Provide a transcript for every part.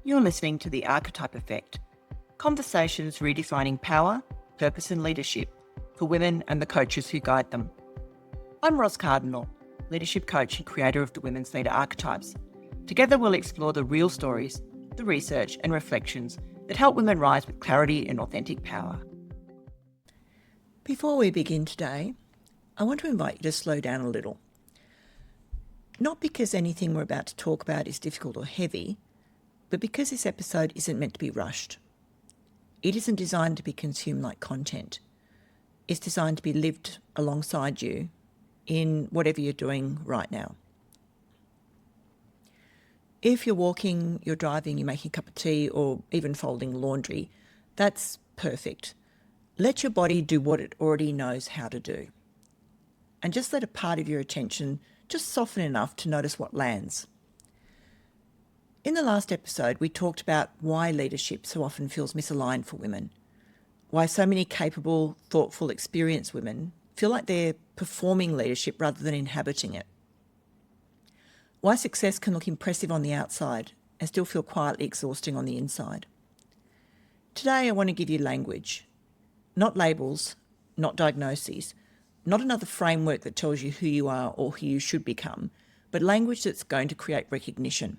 You're listening to the Archetype Effect, conversations redefining power, purpose and leadership for women and the coaches who guide them. I'm Ros Cardinal, leadership coach and creator of the Women's Leader Archetypes. Together we'll explore the real stories, the research and reflections that help women rise with clarity and authentic power. Before we begin today, I want to invite you to slow down a little. Not because anything we're about to talk about is difficult or heavy, but because this episode isn't meant to be rushed. It isn't designed to be consumed like content. It's designed to be lived alongside you in whatever you're doing right now. If you're walking, you're driving, you're making a cup of tea, or even folding laundry, that's perfect. Let your body do what it already knows how to do. And just let a part of your attention just soften enough to notice what lands. In the last episode, we talked about why leadership so often feels misaligned for women, why so many capable, thoughtful, experienced women feel like they're performing leadership rather than inhabiting it, why success can look impressive on the outside and still feel quietly exhausting on the inside. Today, I want to give you language, not labels, not diagnoses, not another framework that tells you who you are or who you should become, but language that's going to create recognition.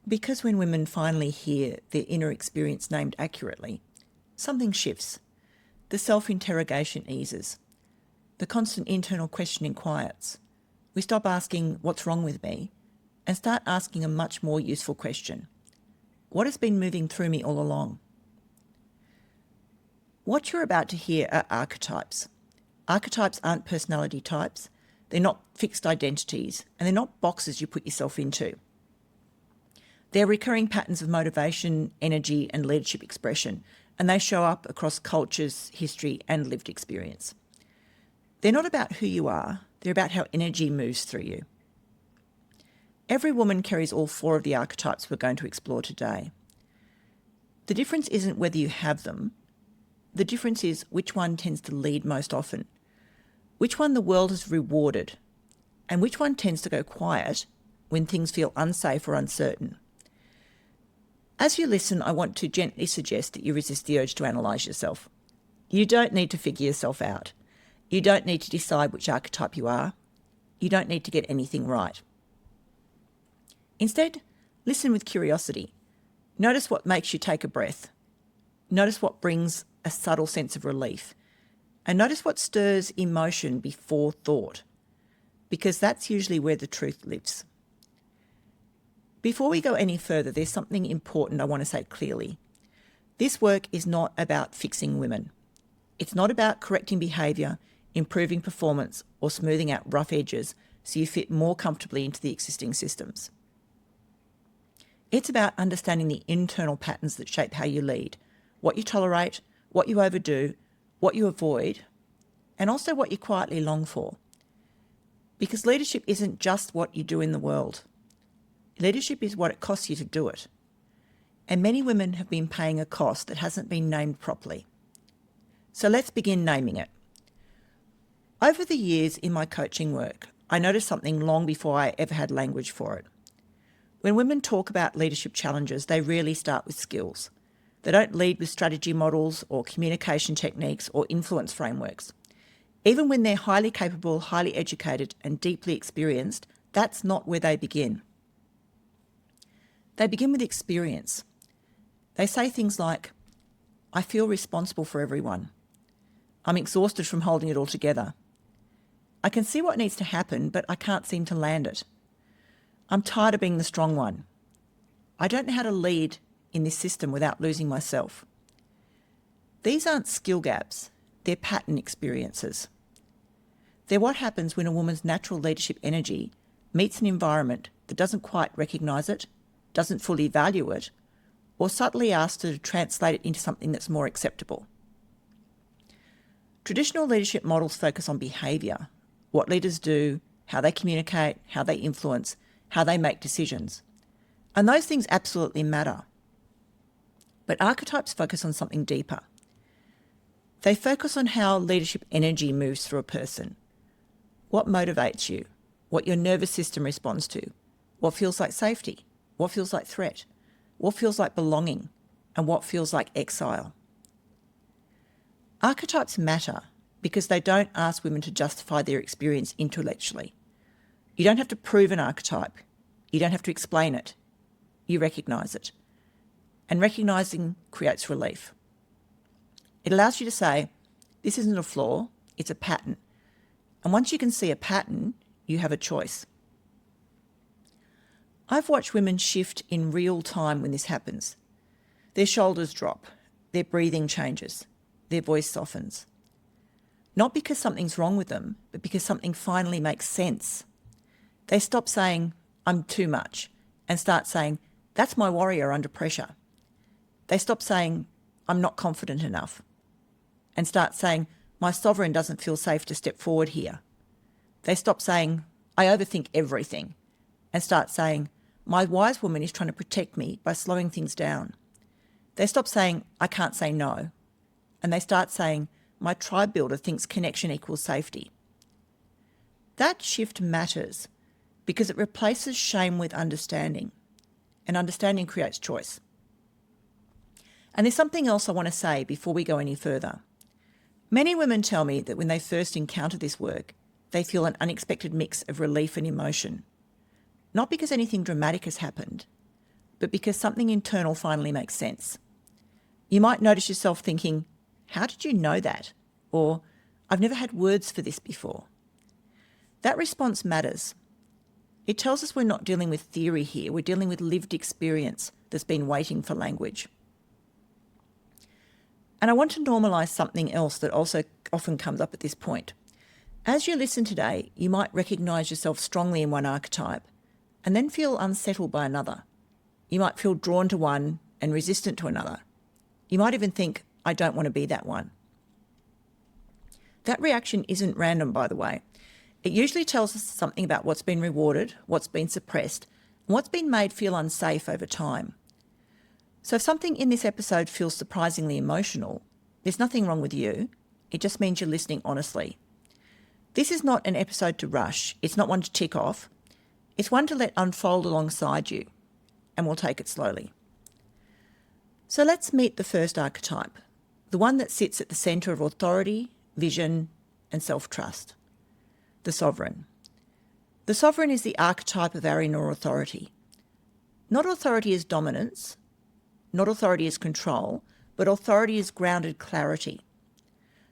Because when women finally hear their inner experience named accurately, something shifts. The self-interrogation eases. The constant internal questioning quiets. We stop asking, what's wrong with me? And start asking a much more useful question. What has been moving through me all along? What you're about to hear are archetypes. Archetypes aren't personality types. They're not fixed identities, and they're not boxes you put yourself into. They're recurring patterns of motivation, energy, and leadership expression, and they show up across cultures, history, and lived experience. They're not about who you are, they're about how energy moves through you. Every woman carries all four of the archetypes we're going to explore today. The difference isn't whether you have them, the difference is which one tends to lead most often, which one the world has rewarded, and which one tends to go quiet when things feel unsafe or uncertain. As you listen, I want to gently suggest that you resist the urge to analyse yourself. You don't need to figure yourself out. You don't need to decide which archetype you are. You don't need to get anything right. Instead, listen with curiosity. Notice what makes you take a breath. Notice what brings a subtle sense of relief. And notice what stirs emotion before thought, because that's usually where the truth lives. Before we go any further, there's something important I want to say clearly. This work is not about fixing women. It's not about correcting behaviour, improving performance, or smoothing out rough edges so you fit more comfortably into the existing systems. It's about understanding the internal patterns that shape how you lead, what you tolerate, what you overdo, what you avoid, and also what you quietly long for. Because leadership isn't just what you do in the world. Leadership is what it costs you to do it. And many women have been paying a cost that hasn't been named properly. So let's begin naming it. Over the years in my coaching work, I noticed something long before I ever had language for it. When women talk about leadership challenges, they rarely start with skills. They don't lead with strategy models or communication techniques or influence frameworks. Even when they're highly capable, highly educated, and deeply experienced, that's not where they begin. They begin with experience. They say things like, I feel responsible for everyone. I'm exhausted from holding it all together. I can see what needs to happen, but I can't seem to land it. I'm tired of being the strong one. I don't know how to lead in this system without losing myself. These aren't skill gaps, they're pattern experiences. They're what happens when a woman's natural leadership energy meets an environment that doesn't quite recognise it, doesn't fully value it, or subtly asks her to translate it into something that's more acceptable. Traditional leadership models focus on behaviour, what leaders do, how they communicate, how they influence, how they make decisions. And those things absolutely matter. But archetypes focus on something deeper. They focus on how leadership energy moves through a person, what motivates you, what your nervous system responds to, what feels like safety, what feels like threat, what feels like belonging, and what feels like exile. Archetypes matter because they don't ask women to justify their experience intellectually. You don't have to prove an archetype. You don't have to explain it. You recognise it. And recognising creates relief. It allows you to say, this isn't a flaw, it's a pattern. And once you can see a pattern, you have a choice. I've watched women shift in real time when this happens. Their shoulders drop, their breathing changes, their voice softens. Not because something's wrong with them, but because something finally makes sense. They stop saying, I'm too much, and start saying, that's my warrior under pressure. They stop saying, I'm not confident enough, and start saying, my sovereign doesn't feel safe to step forward here. They stop saying, I overthink everything, and start saying, my wise woman is trying to protect me by slowing things down. They stop saying, I can't say no, and they start saying, my tribe builder thinks connection equals safety. That shift matters because it replaces shame with understanding, and understanding creates choice. And there's something else I want to say before we go any further. Many women tell me that when they first encounter this work, they feel an unexpected mix of relief and emotion. Not because anything dramatic has happened, but because something internal finally makes sense. You might notice yourself thinking, how did you know that? Or, I've never had words for this before. That response matters. It tells us we're not dealing with theory here, we're dealing with lived experience that's been waiting for language. And I want to normalise something else that also often comes up at this point. As you listen today, you might recognise yourself strongly in one archetype and then feel unsettled by another. You might feel drawn to one and resistant to another. You might even think, I don't want to be that one. That reaction isn't random, by the way. It usually tells us something about what's been rewarded, what's been suppressed, and what's been made feel unsafe over time. So if something in this episode feels surprisingly emotional, there's nothing wrong with you. It just means you're listening honestly. This is not an episode to rush. It's not one to tick off. It's one to let unfold alongside you, and we'll take it slowly. So let's meet the first archetype, the one that sits at the centre of authority, vision, and self-trust. The sovereign. The sovereign is the archetype of our inner authority. Not authority as dominance, not authority as control, but authority as grounded clarity.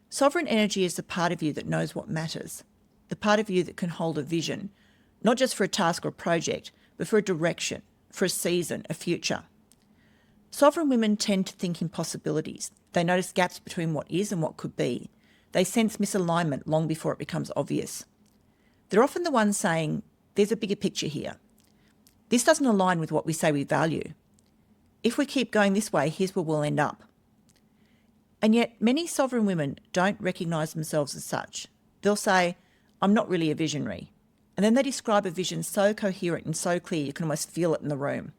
Sovereign energy is the part of you that knows what matters, the part of you that can hold a vision, not just for a task or a project, but for a direction, for a season, a future. Sovereign women tend to think in possibilities. They notice gaps between what is and what could be. They sense misalignment long before it becomes obvious. They're often the ones saying, there's a bigger picture here. This doesn't align with what we say we value. If we keep going this way, here's where we'll end up. And yet many sovereign women don't recognise themselves as such. They'll say, I'm not really a visionary. And then they describe a vision so coherent and so clear you can almost feel it in the room.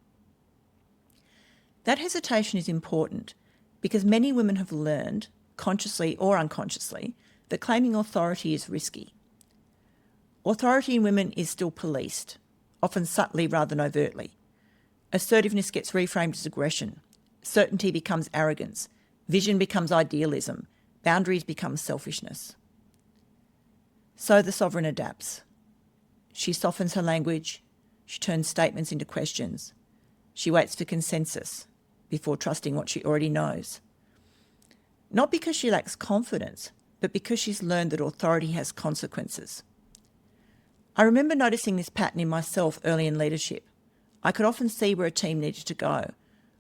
That hesitation is important because many women have learned, consciously or unconsciously, that claiming authority is risky. Authority in women is still policed, often subtly rather than overtly. Assertiveness gets reframed as aggression. Certainty becomes arrogance. Vision becomes idealism. Boundaries become selfishness. So the sovereign adapts. She softens her language. She turns statements into questions. She waits for consensus before trusting what she already knows. Not because she lacks confidence, but because she's learned that authority has consequences. I remember noticing this pattern in myself early in leadership. I could often see where a team needed to go.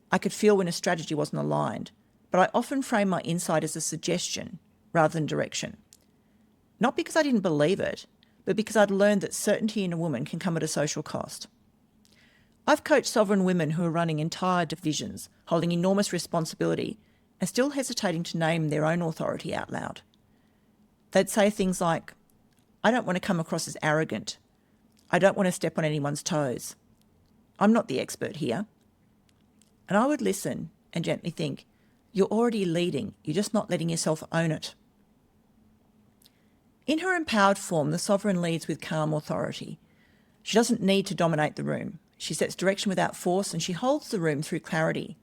I could feel when a strategy wasn't aligned, but I often framed my insight as a suggestion rather than direction. Not because I didn't believe it, but because I'd learned that certainty in a woman can come at a social cost. I've coached sovereign women who are running entire divisions, holding enormous responsibility, and still hesitating to name their own authority out loud. They'd say things like, I don't want to come across as arrogant. I don't want to step on anyone's toes. I'm not the expert here. And I would listen and gently think, you're already leading, you're just not letting yourself own it. In her empowered form, the sovereign leads with calm authority. She doesn't need to dominate the room. She sets direction without force, and she holds the room through clarity.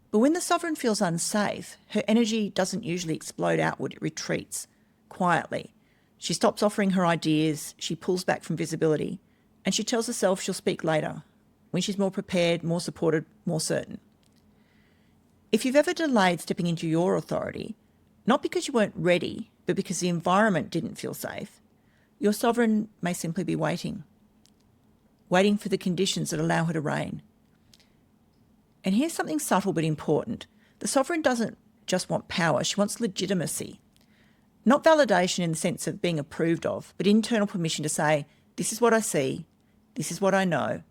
But when the sovereign feels unsafe, her energy doesn't usually explode outward, it retreats quietly. She stops offering her ideas, she pulls back from visibility, and she tells herself she'll speak later, when she's more prepared, more supported, more certain. If you've ever delayed stepping into your authority, not because you weren't ready, but because the environment didn't feel safe, your sovereign may simply be waiting for the conditions that allow her to reign. And here's something subtle but important. The sovereign doesn't just want power, she wants legitimacy. Not validation in the sense of being approved of, but internal permission to say, this is what I see, this is what I know,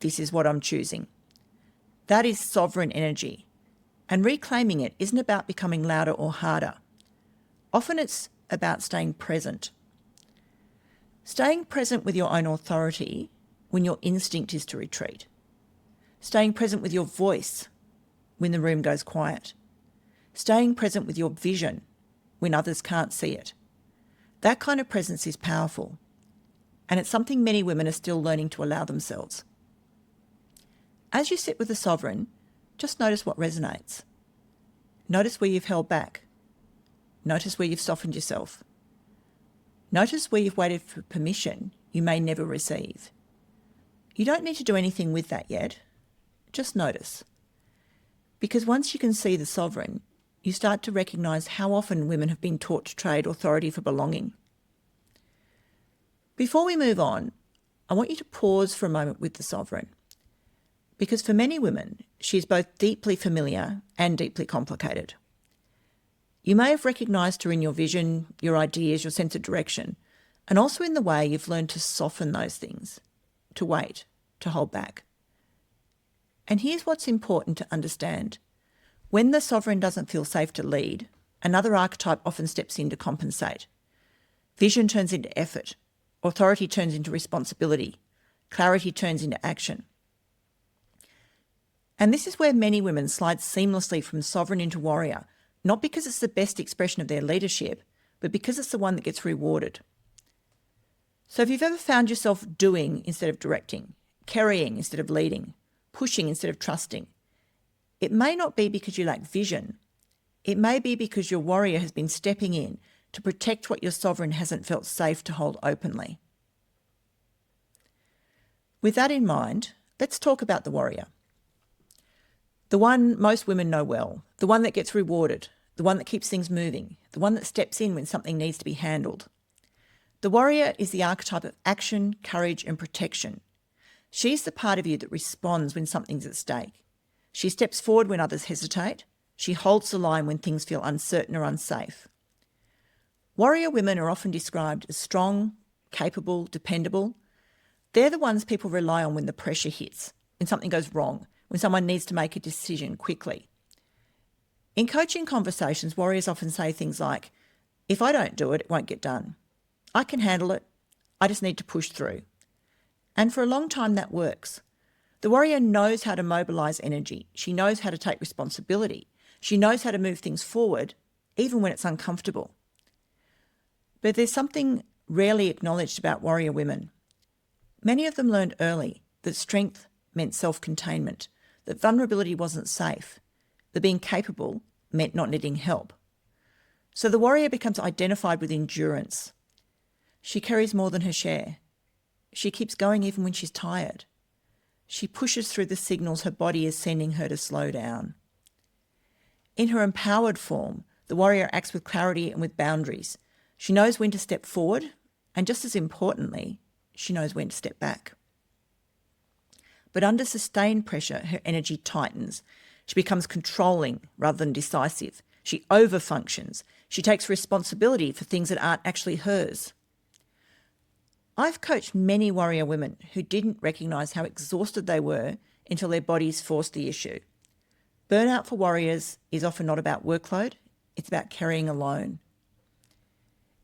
this is what I'm choosing. That is sovereign energy. And reclaiming it isn't about becoming louder or harder. Often it's about staying present. Staying present with your own authority when your instinct is to retreat. Staying present with your voice when the room goes quiet. Staying present with your vision when others can't see it. That kind of presence is powerful, and it's something many women are still learning to allow themselves. As you sit with the sovereign, just notice what resonates. Notice where you've held back. Notice where you've softened yourself. Notice where you've waited for permission you may never receive. You don't need to do anything with that yet. Just notice. Because once you can see the sovereign, you start to recognise how often women have been taught to trade authority for belonging. Before we move on, I want you to pause for a moment with the sovereign. Because for many women, she is both deeply familiar and deeply complicated. You may have recognised her in your vision, your ideas, your sense of direction, and also in the way you've learned to soften those things, to wait, to hold back. And here's what's important to understand. When the sovereign doesn't feel safe to lead, another archetype often steps in to compensate. Vision turns into effort, authority turns into responsibility, clarity turns into action. And this is where many women slide seamlessly from sovereign into warrior, not because it's the best expression of their leadership, but because it's the one that gets rewarded. So if you've ever found yourself doing instead of directing, carrying instead of leading, pushing instead of trusting, it may not be because you lack vision. It may be because your warrior has been stepping in to protect what your sovereign hasn't felt safe to hold openly. With that in mind, let's talk about the warrior. The one most women know well, the one that gets rewarded, the one that keeps things moving, the one that steps in when something needs to be handled. The warrior is the archetype of action, courage, and protection. She's the part of you that responds when something's at stake. She steps forward when others hesitate. She holds the line when things feel uncertain or unsafe. Warrior women are often described as strong, capable, dependable. They're the ones people rely on when the pressure hits, when something goes wrong, when someone needs to make a decision quickly. In coaching conversations, warriors often say things like, if I don't do it, it won't get done. I can handle it. I just need to push through. And for a long time, that works. The warrior knows how to mobilise energy. She knows how to take responsibility. She knows how to move things forward, even when it's uncomfortable. But there's something rarely acknowledged about warrior women. Many of them learned early that strength meant self-containment, that vulnerability wasn't safe, that being capable meant not needing help. So the warrior becomes identified with endurance. She carries more than her share. She keeps going even when she's tired. She pushes through the signals her body is sending her to slow down. In her empowered form, the warrior acts with clarity and with boundaries. She knows when to step forward, and just as importantly, she knows when to step back. But under sustained pressure, her energy tightens. She becomes controlling rather than decisive. She overfunctions. She takes responsibility for things that aren't actually hers. I've coached many warrior women who didn't recognise how exhausted they were until their bodies forced the issue. Burnout for warriors is often not about workload, it's about carrying alone.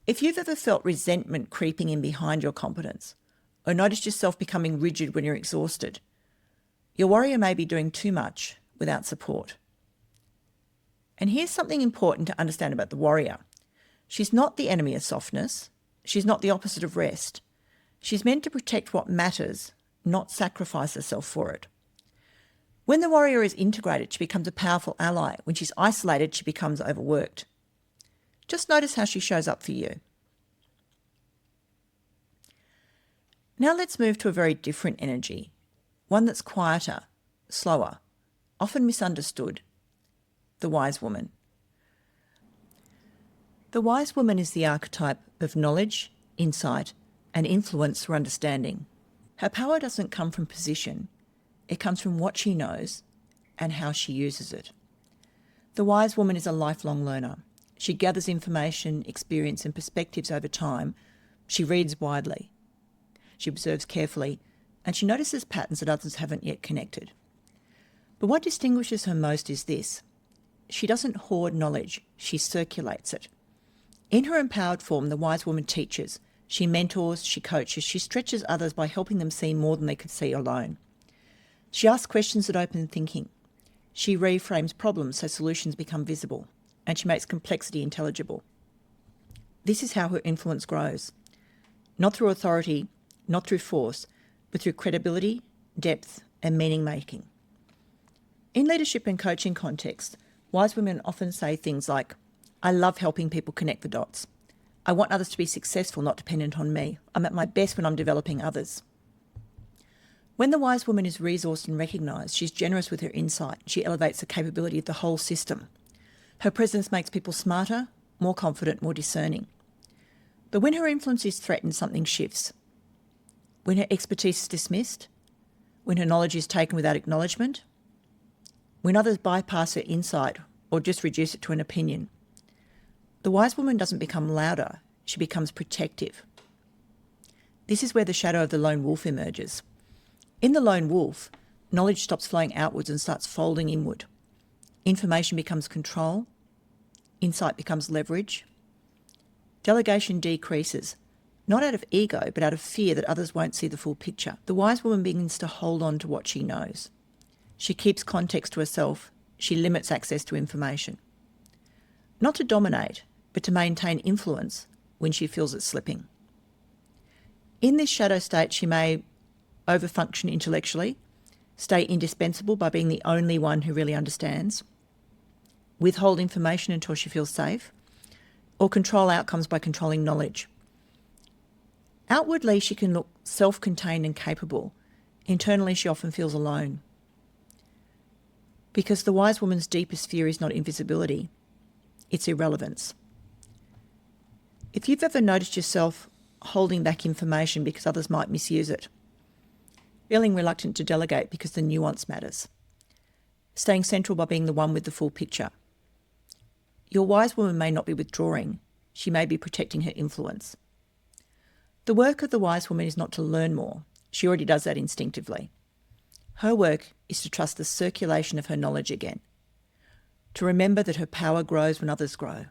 If you've ever felt resentment creeping in behind your competence, or noticed yourself becoming rigid when you're exhausted, your warrior may be doing too much without support. And here's something important to understand about the warrior. She's not the enemy of softness. She's not the opposite of rest. She's meant to protect what matters, not sacrifice herself for it. When the warrior is integrated, she becomes a powerful ally. When she's isolated, she becomes overworked. Just notice how she shows up for you. Now let's move to a very different energy, one that's quieter, slower, often misunderstood, the wise woman. The wise woman is the archetype of knowledge, insight, and influence through understanding. Her power doesn't come from position. It comes from what she knows and how she uses it. The wise woman is a lifelong learner. She gathers information, experience, and perspectives over time. She reads widely. She observes carefully, and she notices patterns that others haven't yet connected. But what distinguishes her most is this. She doesn't hoard knowledge, she circulates it. In her empowered form, the wise woman teaches. She mentors, she coaches, she stretches others by helping them see more than they could see alone. She asks questions that open thinking. She reframes problems so solutions become visible, and she makes complexity intelligible. This is how her influence grows. Not through authority, not through force, but through credibility, depth, and meaning-making. In leadership and coaching contexts, wise women often say things like, I love helping people connect the dots. I want others to be successful, not dependent on me. I'm at my best when I'm developing others. When the wise woman is resourced and recognised, she's generous with her insight. She elevates the capability of the whole system. Her presence makes people smarter, more confident, more discerning. But when her influence is threatened, something shifts. When her expertise is dismissed, when her knowledge is taken without acknowledgement, when others bypass her insight or just reduce it to an opinion, the wise woman doesn't become louder, she becomes protective. This is where the shadow of the lone wolf emerges. In the lone wolf, knowledge stops flowing outwards and starts folding inward. Information becomes control, insight becomes leverage. Delegation decreases, not out of ego, but out of fear that others won't see the full picture. The wise woman begins to hold on to what she knows. She keeps context to herself. She limits access to information. Not to dominate, but to maintain influence when she feels it slipping. In this shadow state, she may overfunction intellectually, stay indispensable by being the only one who really understands, withhold information until she feels safe, or control outcomes by controlling knowledge. Outwardly, she can look self-contained and capable. Internally, she often feels alone. Because the wise woman's deepest fear is not invisibility, it's irrelevance. If you've ever noticed yourself holding back information because others might misuse it, feeling reluctant to delegate because the nuance matters, staying central by being the one with the full picture, your wise woman may not be withdrawing, she may be protecting her influence. The work of the wise woman is not to learn more, she already does that instinctively. Her work is to trust the circulation of her knowledge again, to remember that her power grows when others grow,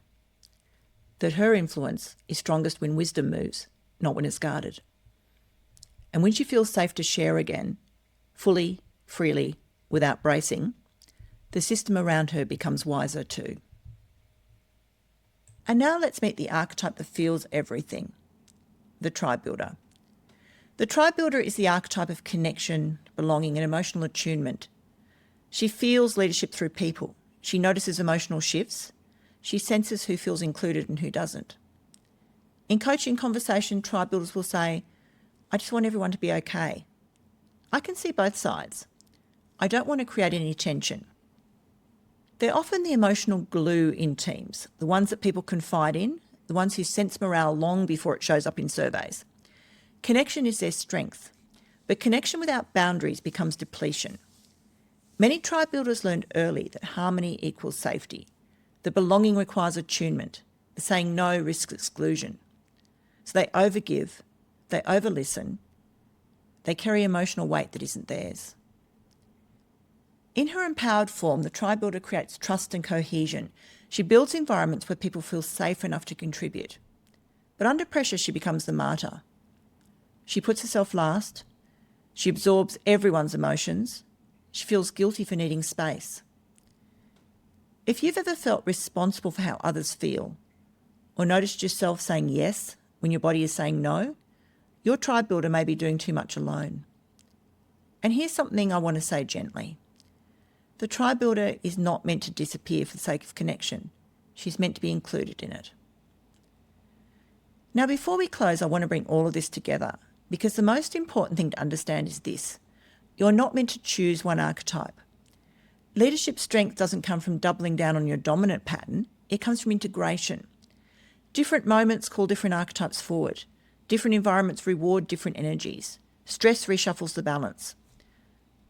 that her influence is strongest when wisdom moves, not when it's guarded. And when she feels safe to share again, fully, freely, without bracing, the system around her becomes wiser too. And now let's meet the archetype that feels everything, the tribe builder. The tribe builder is the archetype of connection, belonging, and emotional attunement. She feels leadership through people. She notices emotional shifts. She senses who feels included and who doesn't. In coaching conversation, tribe builders will say, I just want everyone to be okay. I can see both sides. I don't want to create any tension. They're often the emotional glue in teams, the ones that people confide in, the ones who sense morale long before it shows up in surveys. Connection is their strength, but connection without boundaries becomes depletion. Many tribe builders learned early that harmony equals safety, that belonging requires attunement, that saying no risks exclusion. So they overgive, they overlisten, they carry emotional weight that isn't theirs. In her empowered form, the tribe builder creates trust and cohesion. She builds environments where people feel safe enough to contribute. But under pressure, she becomes the martyr. She puts herself last. She absorbs everyone's emotions. She feels guilty for needing space. If you've ever felt responsible for how others feel, or noticed yourself saying yes when your body is saying no, your tribe builder may be doing too much alone. And here's something I want to say gently. The tribe builder is not meant to disappear for the sake of connection. She's meant to be included in it. Now, before we close, I want to bring all of this together because the most important thing to understand is this. You're not meant to choose one archetype. Leadership strength doesn't come from doubling down on your dominant pattern. It comes from integration. Different moments call different archetypes forward. Different environments reward different energies. Stress reshuffles the balance.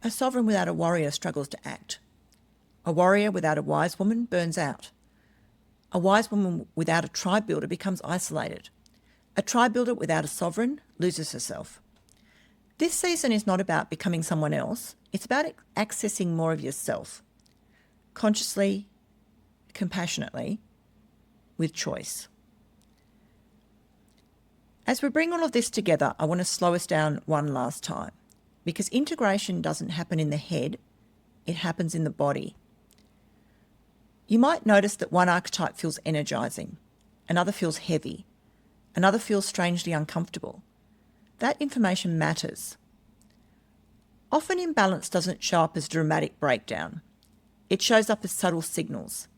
A sovereign without a warrior struggles to act. A warrior without a wise woman burns out. A wise woman without a tribe builder becomes isolated. A tribe builder without a sovereign loses herself. This season is not about becoming someone else. It's about accessing more of yourself. Consciously, compassionately, with choice. As we bring all of this together, I want to slow us down one last time because integration doesn't happen in the head, it happens in the body. You might notice that one archetype feels energizing, another feels heavy, another feels strangely uncomfortable. That information matters. Often imbalance doesn't show up as dramatic breakdown. It shows up as subtle signals.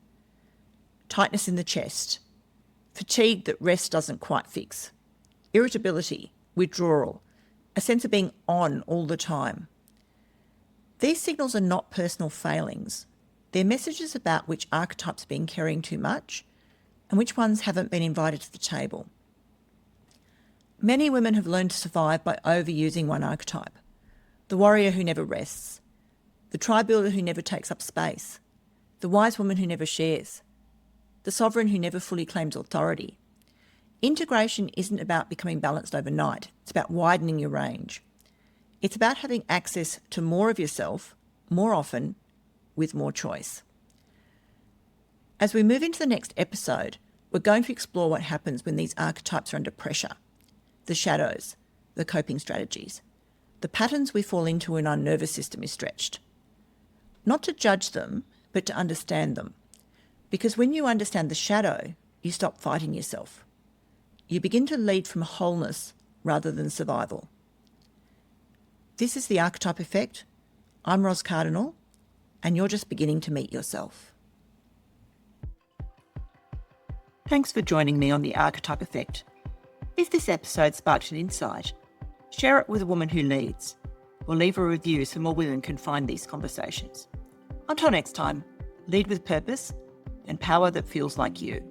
Tightness in the chest, fatigue that rest doesn't quite fix, irritability, withdrawal, a sense of being on all the time. These signals are not personal failings. They're messages about which archetypes have been carrying too much and which ones haven't been invited to the table. Many women have learned to survive by overusing one archetype. The warrior who never rests, the tribe builder who never takes up space, the wise woman who never shares, the sovereign who never fully claims authority. Integration isn't about becoming balanced overnight. It's about widening your range. It's about having access to more of yourself, more often, with more choice. As we move into the next episode, we're going to explore what happens when these archetypes are under pressure, the shadows, the coping strategies, the patterns we fall into when our nervous system is stretched. Not to judge them, but to understand them. Because when you understand the shadow, you stop fighting yourself. You begin to lead from wholeness rather than survival. This is the Archetype Effect. I'm Ros Cardinal, and you're just beginning to meet yourself. Thanks for joining me on the Archetype Effect. If this episode sparked an insight, share it with a woman who leads, or leave a review so more women can find these conversations. Until next time, lead with purpose and power that feels like you.